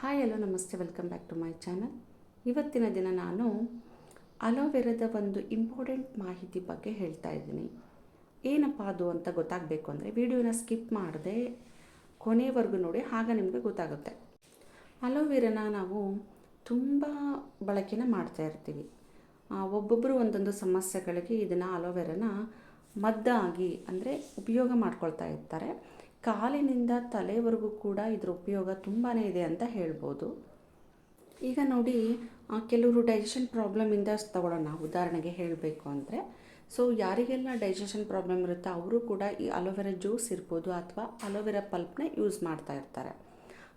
Hi hello ನಮಸ್ತೆ, welcome back to my channel. ಇವತ್ತಿನ ದಿನ ನಾನು ಅಲೋವೆರಾದ ಒಂದು ಇಂಪಾರ್ಟೆಂಟ್ ಮಾಹಿತಿ ಬಗ್ಗೆ ಹೇಳ್ತಾ ಇದ್ದೀನಿ. ಏನಪ್ಪ ಅದು ಅಂತ ಗೊತ್ತಾಗಬೇಕು ಅಂದರೆ ವಿಡಿಯೋನ ಸ್ಕಿಪ್ ಮಾಡದೆ ಕೊನೆವರೆಗೂ ನೋಡಿ, ಆಗ ನಿಮಗೆ ಗೊತ್ತಾಗುತ್ತೆ. ಅಲೋವೆರಾನ ನಾವು ತುಂಬ ಬಳಕೆನ ಮಾಡ್ತಾ ಇರ್ತೀವಿ. ಒಬ್ಬೊಬ್ಬರು ಒಂದೊಂದು ಸಮಸ್ಯೆಗಳಿಗೆ ಇದನ್ನು ಅಲೋವೆರಾನ ಮದ್ದಾಗಿ ಅಂದರೆ ಉಪಯೋಗ ಮಾಡ್ಕೊಳ್ತಾ ಇರ್ತಾರೆ. ಕಾಲಿನಿಂದ ತಲೆವರೆಗೂ ಕೂಡ ಇದರ ಉಪಯೋಗ ತುಂಬಾ ಇದೆ ಅಂತ ಹೇಳ್ಬೋದು. ಈಗ ನೋಡಿ, ಕೆಲವರು ಡೈಜೆಷನ್ ಪ್ರಾಬ್ಲಮಿಂದ ತಗೊಳ್ಳೋಣ. ಉದಾಹರಣೆಗೆ ಹೇಳಬೇಕು ಅಂದರೆ, ಸೊ ಯಾರಿಗೆಲ್ಲ ಡೈಜೆಷನ್ ಪ್ರಾಬ್ಲಮ್ ಇರುತ್ತೋ ಅವರು ಕೂಡ ಈ ಅಲೋವೆರಾ ಜ್ಯೂಸ್ ಇರ್ಬೋದು ಅಥವಾ ಅಲೋವೆರಾ ಪಲ್ಪ್ನ ಯೂಸ್ ಮಾಡ್ತಾ ಇರ್ತಾರೆ.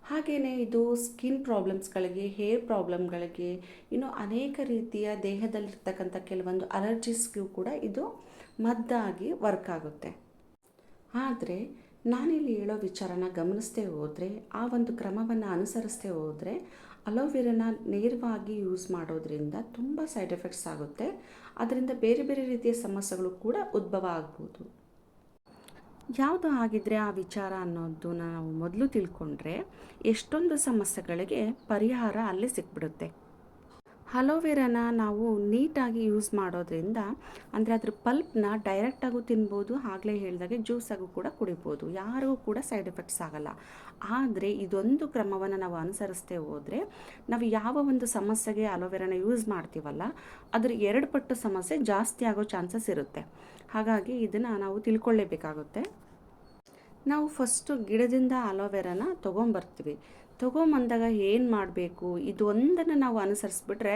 ಹಾಗೆಯೇ ಇದು ಸ್ಕಿನ್ ಪ್ರಾಬ್ಲಮ್ಸ್ಗಳಿಗೆ, ಹೇರ್ ಪ್ರಾಬ್ಲಮ್ಗಳಿಗೆ, ಇನ್ನು ಅನೇಕ ರೀತಿಯ ದೇಹದಲ್ಲಿರ್ತಕ್ಕಂಥ ಕೆಲವೊಂದು ಅಲರ್ಜೀಸ್ಗೂ ಕೂಡ ಇದು ಮದ್ದಾಗಿ ವರ್ಕ್ ಆಗುತ್ತೆ. ಆದರೆ ನಾನಿಲ್ಲಿ ಹೇಳೋ ವಿಚಾರನ ಗಮನಿಸ್ತೇ ಹೋದರೆ, ಆ ಒಂದು ಕ್ರಮವನ್ನು ಅನುಸರಿಸ್ತೇ ಹೋದರೆ ಅಲೋವೆರಾನ ನೇರವಾಗಿ ಯೂಸ್ ಮಾಡೋದ್ರಿಂದ ತುಂಬ ಸೈಡ್ ಎಫೆಕ್ಟ್ಸ್ ಆಗುತ್ತೆ. ಅದರಿಂದ ಬೇರೆ ಬೇರೆ ರೀತಿಯ ಸಮಸ್ಯೆಗಳು ಕೂಡ ಉದ್ಭವ ಆಗ್ಬೋದು. ಯಾವುದು ಆಗಿದ್ದರೆ ಆ ವಿಚಾರ ಅನ್ನೋದನ್ನ ನಾವು ಮೊದಲು ತಿಳ್ಕೊಂಡ್ರೆ ಎಷ್ಟೊಂದು ಸಮಸ್ಯೆಗಳಿಗೆ ಪರಿಹಾರ ಅಲ್ಲೇ ಸಿಕ್ಬಿಡುತ್ತೆ. ಅಲೋವೆರಾನ ನಾವು ನೀಟಾಗಿ ಯೂಸ್ ಮಾಡೋದ್ರಿಂದ, ಅಂದರೆ ಅದ್ರ ಪಲ್ಪ್ನ ಡೈರೆಕ್ಟಾಗೂ ತಿನ್ಬೋದು, ಆಗಲೇ ಹೇಳಿದಾಗೆ ಜ್ಯೂಸಾಗೂ ಕೂಡ ಕುಡಿಬೋದು. ಯಾರಿಗೂ ಕೂಡ ಸೈಡ್ ಎಫೆಕ್ಟ್ಸ್ ಆಗಲ್ಲ. ಆದರೆ ಇದೊಂದು ಕ್ರಮವನ್ನು ನಾವು ಅನುಸರಿಸ್ತೇ ಹೋದರೆ ನಾವು ಯಾವ ಒಂದು ಸಮಸ್ಯೆಗೆ ಅಲೋವೆರಾನ ಯೂಸ್ ಮಾಡ್ತೀವಲ್ಲ, ಅದ್ರ 2 ಪಟ್ಟು ಸಮಸ್ಯೆ ಜಾಸ್ತಿ ಆಗೋ ಚಾನ್ಸಸ್ ಇರುತ್ತೆ. ಹಾಗಾಗಿ ಇದನ್ನು ನಾವು ತಿಳ್ಕೊಳ್ಳೇಬೇಕಾಗುತ್ತೆ. ನಾವು ಫಸ್ಟು ಗಿಡದಿಂದ ಅಲೋವೆರಾನ ತೊಗೊಂಬರ್ತೀವಿ. ತೊಗೊಂಬಂದಾಗ ಏನು ಮಾಡಬೇಕು, ಇದು ಒಂದನ್ನು ನಾವು ಅನುಸರಿಸ್ಬಿಟ್ರೆ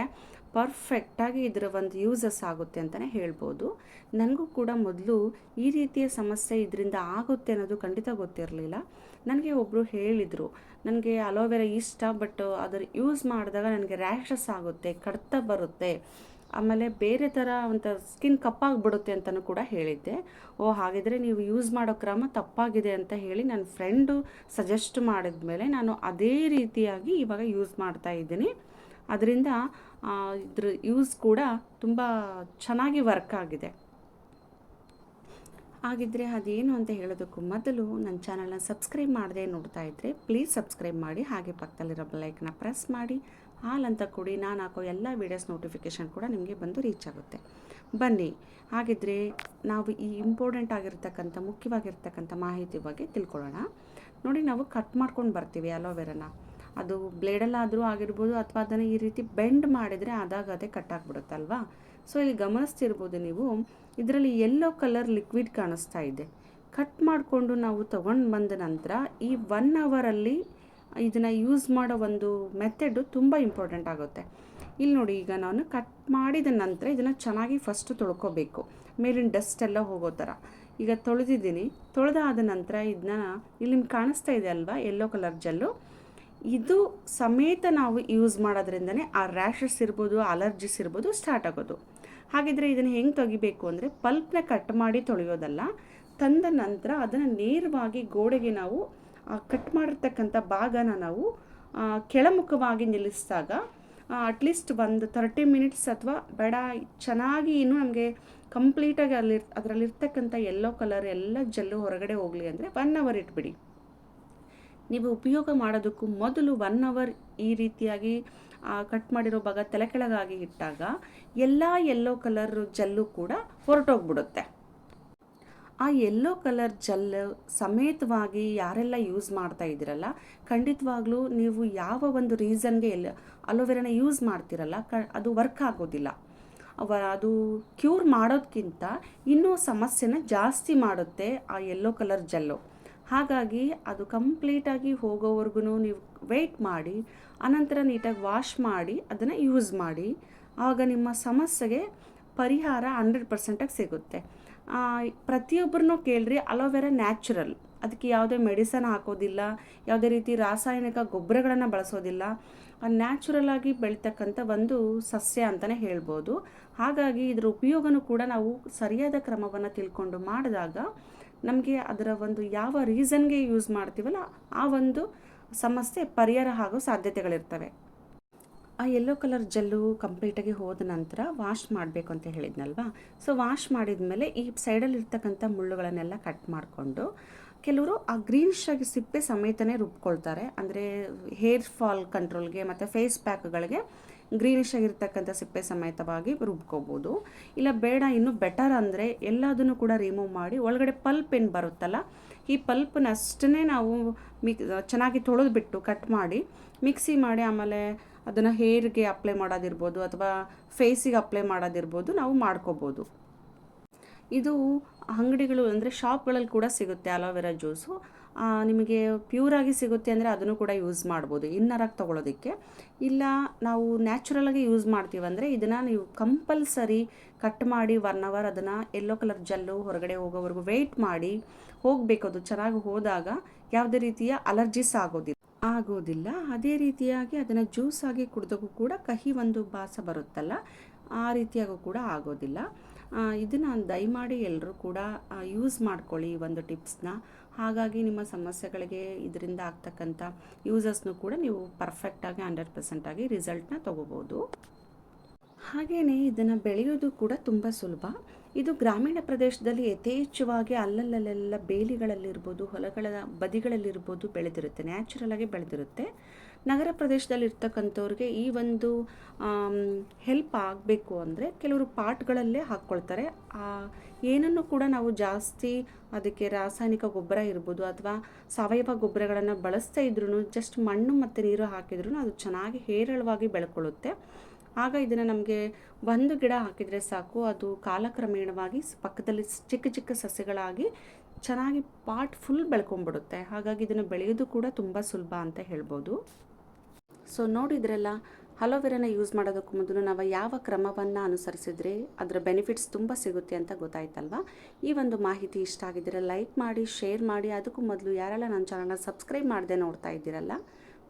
ಪರ್ಫೆಕ್ಟಾಗಿ ಇದರ ಒಂದು ಯೂಸಸ್ ಆಗುತ್ತೆ ಅಂತಲೇ ಹೇಳ್ಬೋದು. ನನಗೂ ಕೂಡ ಮೊದಲು ಈ ರೀತಿಯ ಸಮಸ್ಯೆ ಇದರಿಂದ ಆಗುತ್ತೆ ಅನ್ನೋದು ಖಂಡಿತ ಗೊತ್ತಿರಲಿಲ್ಲ. ನನಗೆ ಒಬ್ಬರು ಹೇಳಿದರು, ನನಗೆ ಅಲೋವೆರಾ ಇಷ್ಟ, ಬಟ್ ಅದರ ಯೂಸ್ ಮಾಡಿದಾಗ ನನಗೆ ರ್ಯಾಷಸ್ ಆಗುತ್ತೆ, ಕಡ್ತ ಬರುತ್ತೆ, ಆಮೇಲೆ ಬೇರೆ ಥರ ಒಂದು ಸ್ಕಿನ್ ಕಪ್ಪಾಗಿಬಿಡುತ್ತೆ ಅಂತಲೂ ಕೂಡ ಹೇಳಿದ್ದೆ. ಹಾಗಿದ್ರೆ ನೀವು ಯೂಸ್ ಮಾಡೋ ಕ್ರಮ ತಪ್ಪಾಗಿದೆ ಅಂತ ಹೇಳಿ ನನ್ನ ಫ್ರೆಂಡು ಸಜೆಸ್ಟ್ ಮಾಡಿದ ಮೇಲೆ ನಾನು ಅದೇ ರೀತಿಯಾಗಿ ಇವಾಗ ಯೂಸ್ ಮಾಡ್ತಾ ಇದ್ದೀನಿ. ಅದರಿಂದ ಇದ್ರ ಯೂಸ್ ಕೂಡ ತುಂಬ ಚೆನ್ನಾಗಿ ವರ್ಕ್ ಆಗಿದೆ. ಹಾಗಿದ್ದರೆ ಅದೇನು ಅಂತ ಹೇಳೋದಕ್ಕೂ ಮೊದಲು ನನ್ನ ಚಾನಲ್ನ ಸಬ್ಸ್ಕ್ರೈಬ್ ಮಾಡದೆ ನೋಡ್ತಾ ಇದ್ದರೆ ಪ್ಲೀಸ್ ಸಬ್ಸ್ಕ್ರೈಬ್ ಮಾಡಿ, ಹಾಗೆ ಪಕ್ಕದಲ್ಲಿರೋ ಬೆಲ್ಲೈಕನ್ನ ಪ್ರೆಸ್ ಮಾಡಿ ಆಲ್ ಅಂತ ಕೊಡಿ. ನಾನು ಹಾಕೋ ಎಲ್ಲ ವೀಡಿಯೋಸ್ ನೋಟಿಫಿಕೇಷನ್ ಕೂಡ ನಿಮಗೆ ಬಂದು ರೀಚ್ ಆಗುತ್ತೆ. ಬನ್ನಿ, ಹಾಗಿದ್ದರೆ ನಾವು ಈ ಇಂಪಾರ್ಟೆಂಟ್ ಆಗಿರ್ತಕ್ಕಂಥ ಮುಖ್ಯವಾಗಿರ್ತಕ್ಕಂಥ ಮಾಹಿತಿ ಬಗ್ಗೆ ತಿಳ್ಕೊಳ್ಳೋಣ. ನೋಡಿ, ನಾವು ಕಟ್ ಮಾಡ್ಕೊಂಡು ಬರ್ತೀವಿ ಅಲೋವೆರಾನ. ಅದು ಬ್ಲೇಡಲ್ಲಾದರೂ ಆಗಿರ್ಬೋದು ಅಥವಾ ಅದನ್ನು ಈ ರೀತಿ ಬೆಂಡ್ ಮಾಡಿದರೆ ಅದಾಗದೇ ಕಟ್ ಆಗಿಬಿಡುತ್ತಲ್ವಾ. ಸೊ ಇಲ್ಲಿ ಗಮನಿಸ್ತಿರ್ಬೋದು ನೀವು, ಇದರಲ್ಲಿ ಯೆಲ್ಲೋ ಕಲರ್ ಲಿಕ್ವಿಡ್ ಕಾಣಿಸ್ತಾ ಇದೆ. ಕಟ್ ಮಾಡಿಕೊಂಡು ನಾವು ತೊಗೊಂಡು ಬಂದ ನಂತರ ಈ 1 ಅವರಲ್ಲಿ ಇದನ್ನು ಯೂಸ್ ಮಾಡೋ ಒಂದು ಮೆಥಡು ತುಂಬ ಇಂಪಾರ್ಟೆಂಟ್ ಆಗುತ್ತೆ. ಇಲ್ಲಿ ನೋಡಿ, ಈಗ ನಾನು ಕಟ್ ಮಾಡಿದ ನಂತರ ಇದನ್ನು ಚೆನ್ನಾಗಿ ಫಸ್ಟು ತೊಳ್ಕೊಬೇಕು, ಮೇಲಿನ ಡಸ್ಟ್ ಎಲ್ಲ ಹೋಗೋ ಥರ. ಈಗ ತೊಳೆದಿದ್ದೀನಿ. ತೊಳೆದಾದ ನಂತರ ಇದನ್ನ ಇಲ್ಲಿ ನಿಮ್ಗೆ ಕಾಣಿಸ್ತಾ ಇದೆ ಅಲ್ವಾ, ಯೆಲ್ಲೋ ಕಲರ್ ಜೆಲ್ಲು, ಇದು ಸಮೇತ ನಾವು ಯೂಸ್ ಮಾಡೋದ್ರಿಂದನೇ ಆ ರ್ಯಾಷಸ್ ಇರ್ಬೋದು, ಅಲರ್ಜಿಸ್ ಇರ್ಬೋದು ಸ್ಟಾರ್ಟ್ ಆಗೋದು. ಹಾಗಿದ್ರೆ ಇದನ್ನು ಹೆಂಗೆ ತೆಗಿಬೇಕು ಅಂದರೆ, ಪಲ್ಪ್ನ ಕಟ್ ಮಾಡಿ ತೊಳೆಯೋದಲ್ಲ, ತಂದ ನಂತರ ಅದನ್ನು ನೇರವಾಗಿ ಗೋಡೆಗೆ ನಾವು ಕಟ್ ಮಾಡಿರ್ತಕ್ಕಂಥ ಭಾಗನ ನಾವು ಕೆಳಮುಖವಾಗಿ ನಿಲ್ಲಿಸಿದಾಗ ಅಟ್ಲೀಸ್ಟ್ ಒಂದು 30 ಮಿನಿಟ್ಸ್ ಅಥವಾ ಬೇಡ, ಚೆನ್ನಾಗಿ ಇನ್ನೂ ನಮಗೆ ಕಂಪ್ಲೀಟಾಗಿ ಅದರಲ್ಲಿರ್ತಕ್ಕಂಥ ಯೆಲ್ಲೋ ಕಲರ್ ಎಲ್ಲ ಜೆಲ್ಲು ಹೊರಗಡೆ ಹೋಗಲಿ ಅಂದರೆ 1 ಅವರ್ ಇಟ್ಬಿಡಿ. ನೀವು ಉಪಯೋಗ ಮಾಡೋದಕ್ಕೂ ಮೊದಲು 1 ಅವರ್ ಈ ರೀತಿಯಾಗಿ ಕಟ್ ಮಾಡಿರೋ ಭಾಗ ತಲೆ ಕೆಳಗಾಗಿ ಇಟ್ಟಾಗ ಎಲ್ಲ ಯೆಲ್ಲೋ ಕಲರ್ ಜೆಲ್ಲು ಕೂಡ ಹೊರಟೋಗ್ಬಿಡುತ್ತೆ. ಆ ಯೆಲ್ಲೋ ಕಲರ್ ಜೆಲ್ ಸಮೇತವಾಗಿ ಯಾರೆಲ್ಲ ಯೂಸ್ ಮಾಡ್ತಾ ಇದ್ದೀರಲ್ಲ, ಖಂಡಿತವಾಗ್ಲೂ ನೀವು ಯಾವ ಒಂದು ರೀಸನ್ಗೆ ಅಲೋವೆರಾನ ಯೂಸ್ ಮಾಡ್ತಿರಲ್ಲ, ಅದು ವರ್ಕ್ ಆಗೋದಿಲ್ಲ. ಅದು ಕ್ಯೂರ್ ಮಾಡೋದಕ್ಕಿಂತ ಇನ್ನೂ ಸಮಸ್ಯೆನ ಜಾಸ್ತಿ ಮಾಡುತ್ತೆ ಆ ಯೆಲ್ಲೋ ಕಲರ್ ಜೆಲ್ಲು. ಹಾಗಾಗಿ ಅದು ಕಂಪ್ಲೀಟಾಗಿ ಹೋಗೋವರೆಗೂ ನೀವು ವೆಯ್ಟ್ ಮಾಡಿ, ಅನಂತರ ನೀಟಾಗಿ ವಾಶ್ ಮಾಡಿ ಅದನ್ನು ಯೂಸ್ ಮಾಡಿ. ಆಗ ನಿಮ್ಮ ಸಮಸ್ಯೆಗೆ ಪರಿಹಾರ 100% ಸಿಗುತ್ತೆ. ಪ್ರತಿಯೊಬ್ಬರನ್ನೂ ಕೇಳ್ರಿ, ಅಲೋವೆರಾ ನ್ಯಾಚುರಲ್, ಅದಕ್ಕೆ ಯಾವುದೇ ಮೆಡಿಸನ್ ಹಾಕೋದಿಲ್ಲ, ಯಾವುದೇ ರೀತಿ ರಾಸಾಯನಿಕ ಗೊಬ್ಬರಗಳನ್ನು ಬಳಸೋದಿಲ್ಲ. ನ್ಯಾಚುರಲ್ ಆಗಿ ಬೆಳೀತಕ್ಕಂಥ ಒಂದು ಸಸ್ಯ ಅಂತಲೇ ಹೇಳ್ಬೋದು. ಹಾಗಾಗಿ ಇದರ ಉಪಯೋಗನೂ ಕೂಡ ನಾವು ಸರಿಯಾದ ಕ್ರಮವನ್ನು ತಿಳ್ಕೊಂಡು ಮಾಡಿದಾಗ ನಮಗೆ ಅದರ ಒಂದು ಯಾವ ರೀಸನ್ಗೆ ಯೂಸ್ ಮಾಡ್ತೀವಲ್ಲ ಆ ಒಂದು ಸಮಸ್ಯೆ ಪರಿಹಾರ ಆಗೋ ಸಾಧ್ಯತೆಗಳಿರ್ತವೆ. ಆ ಯೆಲ್ಲೋ ಕಲರ್ ಜೆಲ್ಲು ಕಂಪ್ಲೀಟಾಗಿ ಹೋದ ನಂತರ ವಾಶ್ ಮಾಡಬೇಕು ಅಂತ ಹೇಳಿದ್ನಲ್ವಾ. ಸೊ ವಾಶ್ ಮಾಡಿದ ಮೇಲೆ ಈ ಸೈಡಲ್ಲಿ ಇರ್ತಕ್ಕಂಥ ಮುಳ್ಳುಗಳನ್ನೆಲ್ಲ ಕಟ್ ಮಾಡಿಕೊಂಡು ಕೆಲವರು ಆ ಗ್ರೀನಿಶ್ ಆಗಿ ಸಿಪ್ಪೆ ಸಮೇತನೇ ರುಬ್ಕೊಳ್ತಾರೆ. ಅಂದರೆ ಹೇರ್ ಫಾಲ್ ಕಂಟ್ರೋಲ್ಗೆ ಮತ್ತು ಫೇಸ್ ಪ್ಯಾಕ್ಗಳಿಗೆ ಗ್ರೀನಿಶ್ ಆಗಿರ್ತಕ್ಕಂಥ ಸಿಪ್ಪೆ ಸಮೇತವಾಗಿ ರುಬ್ಕೋಬೋದು. ಇಲ್ಲ ಬೇಡ ಇನ್ನೂ ಬೆಟರ್ ಅಂದರೆ ಎಲ್ಲದನ್ನು ಕೂಡ ರಿಮೂವ್ ಮಾಡಿ ಒಳಗಡೆ ಪಲ್ಪ್ ಏನು ಬರುತ್ತಲ್ಲ, ಈ ಪಲ್ಪನ್ನಷ್ಟೇ ನಾವು ಚೆನ್ನಾಗಿ ತೊಳೆದ್ಬಿಟ್ಟು ಕಟ್ ಮಾಡಿ ಮಿಕ್ಸಿ ಮಾಡಿ ಆಮೇಲೆ ಅದನ್ನು ಹೇರ್ಗೆ ಅಪ್ಲೈ ಮಾಡೋದಿರ್ಬೋದು ಅಥವಾ ಫೇಸಿಗೆ ಅಪ್ಲೈ ಮಾಡೋದಿರ್ಬೋದು ನಾವು ಮಾಡ್ಕೋಬೋದು. ಇದು ಅಂಗಡಿಗಳು ಅಂದರೆ ಶಾಪ್ಗಳಲ್ಲಿ ಕೂಡ ಸಿಗುತ್ತೆ ಅಲೋವೆರಾ ಜ್ಯೂಸು. ನಿಮಗೆ ಪ್ಯೂರಾಗಿ ಸಿಗುತ್ತೆ ಅಂದರೆ ಅದನ್ನು ಕೂಡ ಯೂಸ್ ಮಾಡ್ಬೋದು ಇನ್ನರಾಗಿ ತೊಗೊಳೋದಕ್ಕೆ. ಇಲ್ಲ ನಾವು ನ್ಯಾಚುರಲಾಗಿ ಯೂಸ್ ಮಾಡ್ತೀವಂದರೆ ಇದನ್ನು ನೀವು ಕಂಪಲ್ಸರಿ ಕಟ್ ಮಾಡಿ 1 ಅವರ್ ಅದನ್ನು ಯೆಲ್ಲೋ ಕಲರ್ ಜೆಲ್ಲು ಹೊರಗಡೆ ಹೋಗೋವರೆಗೂ ವೆಯ್ಟ್ ಮಾಡಿ ಹೋಗಬೇಕು. ಅದು ಚೆನ್ನಾಗಿ ಹೋದಾಗ ಯಾವುದೇ ರೀತಿಯ ಅಲರ್ಜಿಸ್ ಆಗೋದಿಲ್ಲ. ಅದೇ ರೀತಿಯಾಗಿ ಅದನ್ನು ಜ್ಯೂಸ್ ಆಗಿ ಕುಡಿದಾಗೂ ಕೂಡ ಕಹಿ ಒಂದು ಭಾಸ ಬರುತ್ತಲ್ಲ, ಆ ರೀತಿಯಾಗೂ ಕೂಡ ಆಗೋದಿಲ್ಲ. ಇದನ್ನು ದಯಮಾಡಿ ಎಲ್ಲರೂ ಕೂಡ ಯೂಸ್ ಮಾಡ್ಕೊಳ್ಳಿ ಈ ಒಂದು ಟಿಪ್ಸ್ನ. ಹಾಗಾಗಿ ನಿಮ್ಮ ಸಮಸ್ಯೆಗಳಿಗೆ ಇದರಿಂದ ಆಗ್ತಕ್ಕಂಥ ಯೂಸಸ್ನು ಕೂಡ ನೀವು ಪರ್ಫೆಕ್ಟಾಗಿ 100% ಆಗಿ ರಿಸಲ್ಟ್ನ ತೊಗೋಬೋದು. ಹಾಗೆಯೇ ಇದನ್ನು ಬೆಳೆಯೋದು ಕೂಡ ತುಂಬ ಸುಲಭ. ಇದು ಗ್ರಾಮೀಣ ಪ್ರದೇಶದಲ್ಲಿ ಯಥೇಚ್ಛವಾಗಿ ಅಲ್ಲಲ್ಲೆಲ್ಲ ಬೇಲಿಗಳಲ್ಲಿರ್ಬೋದು, ಹೊಲಗಳ ಬದಿಗಳಲ್ಲಿರ್ಬೋದು ಬೆಳೆದಿರುತ್ತೆ, ನ್ಯಾಚುರಲಾಗಿ ಬೆಳೆದಿರುತ್ತೆ. ನಗರ ಪ್ರದೇಶದಲ್ಲಿ ಇರ್ತಕ್ಕಂಥವ್ರಿಗೆ ಈ ಒಂದು ಹೆಲ್ಪ್ ಆಗಬೇಕು ಅಂದರೆ ಕೆಲವರು ಪಾಟ್ಗಳಲ್ಲೇ ಹಾಕ್ಕೊಳ್ತಾರೆ. ಏನನ್ನು ಕೂಡ ನಾವು ಜಾಸ್ತಿ ಅದಕ್ಕೆ ರಾಸಾಯನಿಕ ಗೊಬ್ಬರ ಇರ್ಬೋದು ಅಥವಾ ಸಾವಯವ ಗೊಬ್ಬರಗಳನ್ನು ಬಳಸ್ತಾ ಇದ್ರೂ ಜಸ್ಟ್ ಮಣ್ಣು ಮತ್ತು ನೀರು ಹಾಕಿದ್ರೂ ಅದು ಚೆನ್ನಾಗಿ ಹೇರಳವಾಗಿ ಬೆಳ್ಕೊಳ್ಳುತ್ತೆ. ಆಗ ಇದನ್ನು ನಮಗೆ ಒಂದು ಗಿಡ ಹಾಕಿದರೆ ಸಾಕು, ಅದು ಕಾಲಕ್ರಮೇಣವಾಗಿ ಪಕ್ಕದಲ್ಲಿ ಚಿಕ್ಕ ಚಿಕ್ಕ ಸಸ್ಯಗಳಾಗಿ ಚೆನ್ನಾಗಿ ಪಾಟ್ ಫುಲ್ ಬೆಳ್ಕೊಂಡ್ಬಿಡುತ್ತೆ. ಹಾಗಾಗಿ ಇದನ್ನು ಬೆಳೆಯೋದು ಕೂಡ ತುಂಬ ಸುಲಭ ಅಂತ ಹೇಳ್ಬೋದು. ಸೊ ನೋಡಿದ್ರಲ್ಲ, ಅಲೋವೆರಾನ ಯೂಸ್ ಮಾಡೋದಕ್ಕೂ ಮೊದಲು ನಾವು ಯಾವ ಕ್ರಮವನ್ನು ಅನುಸರಿಸಿದ್ರೆ ಅದರ ಬೆನಿಫಿಟ್ಸ್ ತುಂಬ ಸಿಗುತ್ತೆ ಅಂತ ಗೊತ್ತಾಯ್ತಲ್ವ. ಈ ಒಂದು ಮಾಹಿತಿ ಇಷ್ಟ ಆಗಿದ್ದರೆ ಲೈಕ್ ಮಾಡಿ, ಶೇರ್ ಮಾಡಿ. ಅದಕ್ಕೂ ಮೊದಲು ಯಾರೆಲ್ಲ ನನ್ನ ಚಾನಲ್ನ ಸಬ್ಸ್ಕ್ರೈಬ್ ಮಾಡದೆ ನೋಡ್ತಾ ಇದ್ದೀರಲ್ಲ,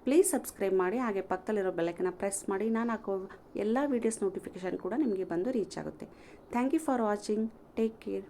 ಪ್ಲೀಸ್ ಸಬ್ಸ್ಕ್ರೈಬ್ ಮಾಡಿ. ಹಾಗೆ ಪಕ್ಕದಲ್ಲಿರೋ ಬೆಲ್ಲೈಕನ್ನ ಪ್ರೆಸ್ ಮಾಡಿ. ನಾನು ಹಾಕೋ ಎಲ್ಲ ವೀಡಿಯೋಸ್ ನೋಟಿಫಿಕೇಷನ್ ಕೂಡ ನಿಮಗೆ ಬಂದು ರೀಚ್ ಆಗುತ್ತೆ. Thank you for watching. Take care.